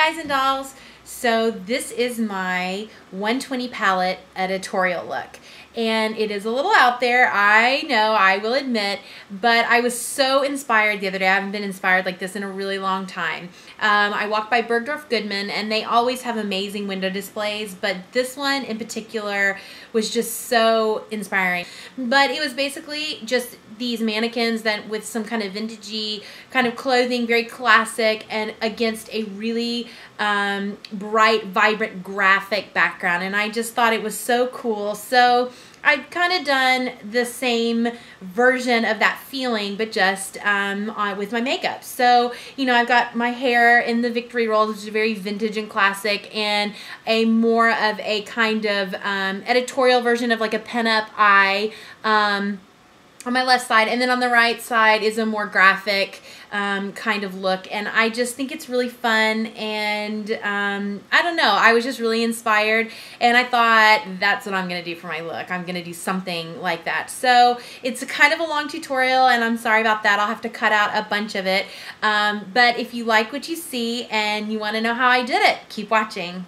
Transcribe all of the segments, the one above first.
guys and dolls. So this is my 120 palette editorial look. And it is a little out there, I know, I will admit, but I was so inspired the other day. I haven't been inspired like this in a really long time. I walked by Bergdorf Goodman, and they always have amazing window displays, but this one in particular was just so inspiring. But it was basically just these mannequins that with some kind of vintagey kind of clothing, very classic, and against a really bright, vibrant graphic background. And I just thought it was so cool. So I've kind of done the same version of that feeling, but just with my makeup. So, you know, I've got my hair in the Victory Rolls, which is very vintage and classic, and a more of a kind of editorial version of like a pinup eye on my left side, and then on the right side is a more graphic kind of look. And I just think it's really fun, and I don't know, I was just really inspired, and I thought that's what I'm gonna do for my look. I'm gonna do something like that. So it's a kind of a long tutorial, and I'm sorry about that. I'll have to cut out a bunch of it, but if you like what you see and you want to know how I did it, keep watching.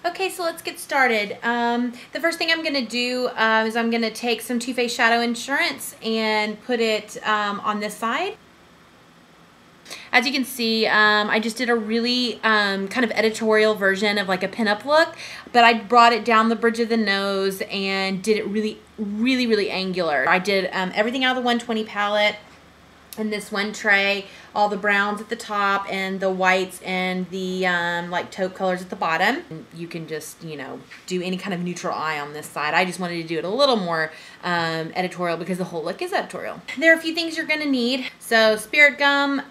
Okay, so let's get started. The first thing I'm going to do is I'm going to take some Too Faced Shadow Insurance and put it on this side. As you can see, I just did a really kind of editorial version of like a pinup look, but I brought it down the bridge of the nose and did it really angular. I did everything out of the 120 palette in this one tray, all the browns at the top and the whites and the like taupe colors at the bottom. You can just, you know, do any kind of neutral eye on this side. I just wanted to do it a little more editorial because the whole look is editorial. There are a few things you're gonna need. So spirit gum,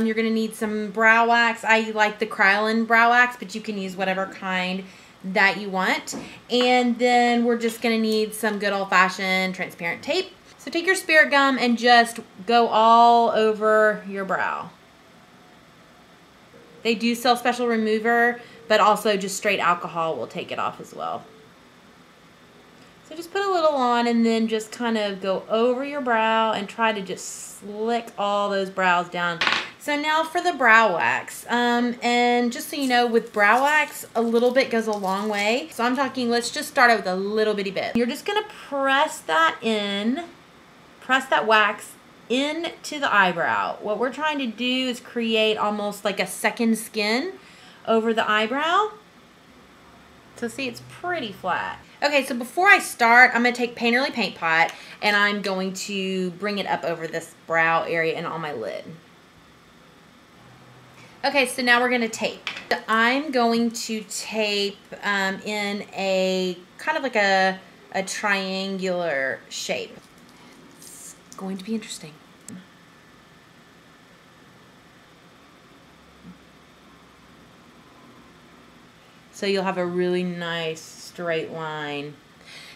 you're gonna need some brow wax. I like the Kryolan brow wax, but you can use whatever kind that you want. And then we're just gonna need some good old-fashioned transparent tape. So take your spirit gum and just go all over your brow. They do sell special remover, but also just straight alcohol will take it off as well. So just put a little on and then just kind of go over your brow and try to just slick all those brows down. So now for the brow wax. And just so you know, with brow wax, a little bit goes a long way. So I'm talking, let's just start out with a little bitty bit. You're just gonna press that in. Press that wax into the eyebrow. What we're trying to do is create almost like a second skin over the eyebrow. So see, it's pretty flat. Okay, so before I start, I'm gonna take Painterly Paint Pot and I'm going to bring it up over this brow area and on my lid. Okay, so now we're gonna tape. I'm going to tape in a kind of like a triangular shape. Going to be interesting. So you'll have a really nice straight line.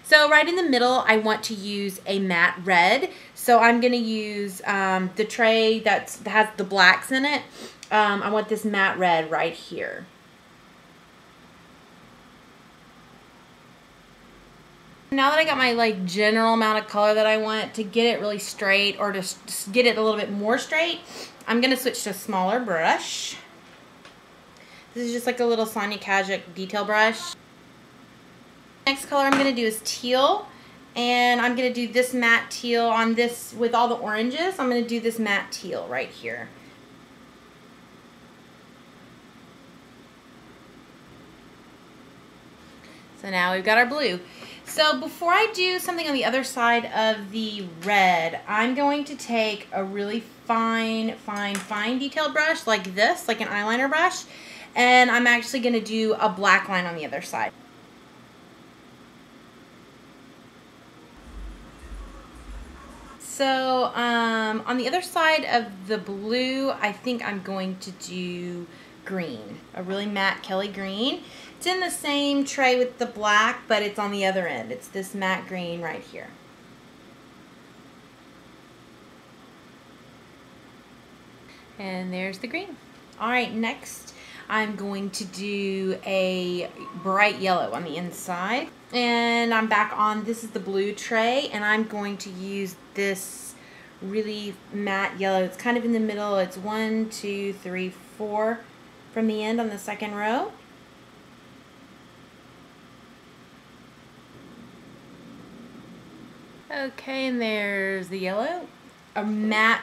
So right in the middle, I want to use a matte red. So I'm going to use the tray that has the blacks in it. I want this matte red right here. Now that I got my like general amount of color that I want, to get it really straight or to just get it a little bit more straight, I'm going to switch to a smaller brush. This is just like a little Sonia Kajik detail brush. Next color I'm going to do is teal, and I'm going to do this matte teal on this with all the oranges. I'm going to do this matte teal right here. So now we've got our blue. So before I do something on the other side of the red, I'm going to take a really fine detailed brush like this, like an eyeliner brush, and I'm actually going to do a black line on the other side. So on the other side of the blue, I think I'm going to do green, a really matte Kelly green. It's in the same tray with the black, but it's on the other end. It's this matte green right here. And there's the green. All right, next I'm going to do a bright yellow on the inside. And I'm back on, this is the blue tray, and I'm going to use this really matte yellow. It's kind of in the middle. It's 1, 2, 3, 4 from the end on the second row. Okay, and there's the yellow. A matte,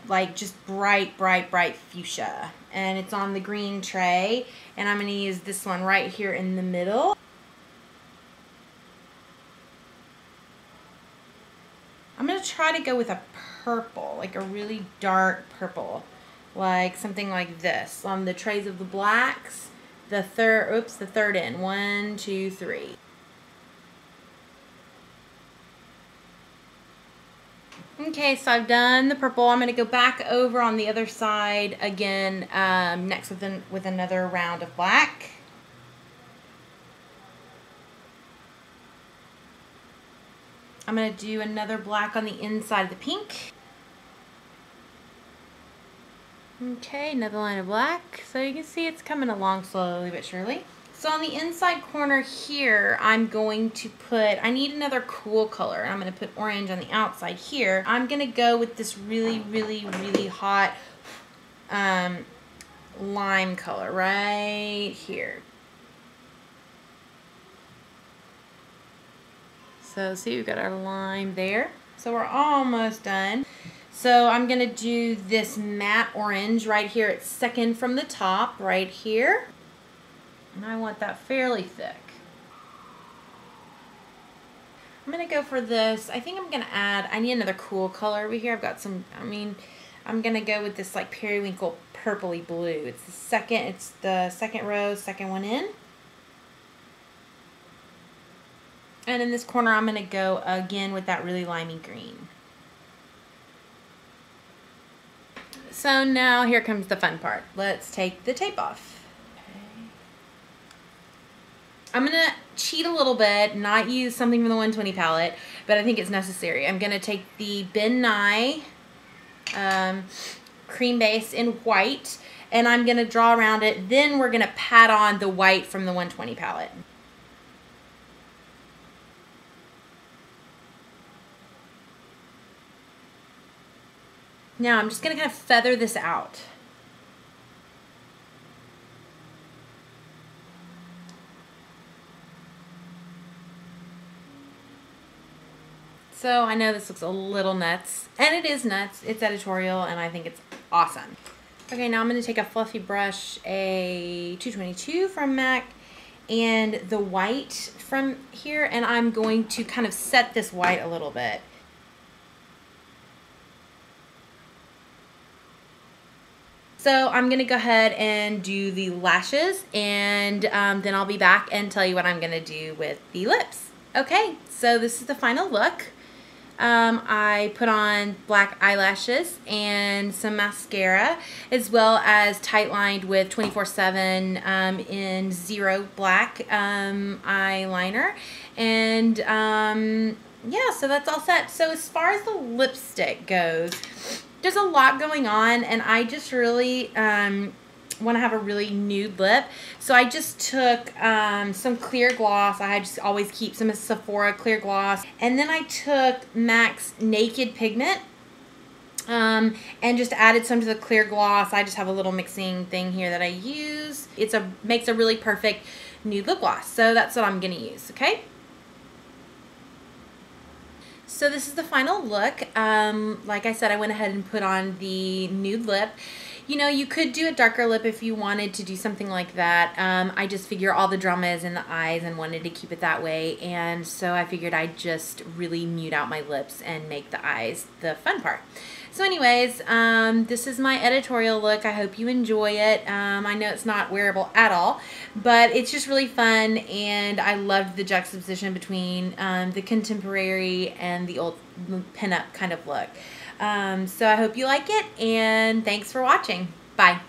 like just bright, bright, bright fuchsia. And it's on the green tray. And I'm going to use this one right here in the middle. I'm going to try to go with a purple, like a really dark purple. Like something like this. On the trays of the blacks, the third in. 1, 2, 3. Okay, so I've done the purple. I'm going to go back over on the other side again, next with another round of black. I'm going to do another black on the inside of the pink. Okay, another line of black. So you can see it's coming along slowly but surely. So on the inside corner here, I'm going to put, I need another cool color. I'm going to put orange on the outside here. I'm going to go with this really, really, really hot lime color right here. So see, we've got our lime there. So we're almost done. So I'm going to do this matte orange right here. It's second from the top right here. And I want that fairly thick. I'm going to go for this. I think I'm going to add, I need another cool color over here. I've got some, I'm going to go with this like periwinkle purpley blue. It's the second row, second one in. And in this corner, I'm going to go again with that really limey green. So now here comes the fun part. Let's take the tape off. I'm going to cheat a little bit, not use something from the 120 palette, but I think it's necessary. I'm going to take the Ben Nye cream base in white, and I'm going to draw around it. Then we're going to pat on the white from the 120 palette. Now I'm just going to kind of feather this out. So I know this looks a little nuts, and it is nuts. It's editorial, and I think it's awesome. Okay, now I'm going to take a fluffy brush, a 222 from MAC, and the white from here, and I'm going to kind of set this white a little bit. So I'm going to go ahead and do the lashes, and then I'll be back and tell you what I'm going to do with the lips. Okay, so this is the final look. I put on black eyelashes and some mascara, as well as tight lined with 24/7 in 0 black eyeliner. And yeah, so that's all set. So as far as the lipstick goes, there's a lot going on, and I just really want to have a really nude lip. So I just took some clear gloss. I just always keep some Sephora clear gloss. And then I took MAC's Naked Pigment and just added some to the clear gloss. I just have a little mixing thing here that I use. Makes a really perfect nude lip gloss. So that's what I'm going to use, okay? So this is the final look. Like I said, I went ahead and put on the nude lip. You know, you could do a darker lip if you wanted to do something like that. I just figure all the drama is in the eyes and wanted to keep it that way. And so I figured I'd just really nude out my lips and make the eyes the fun part. So anyways, this is my editorial look. I hope you enjoy it. I know it's not wearable at all, but it's just really fun, and I loved the juxtaposition between the contemporary and the old pinup kind of look. So I hope you like it, and thanks for watching. Bye.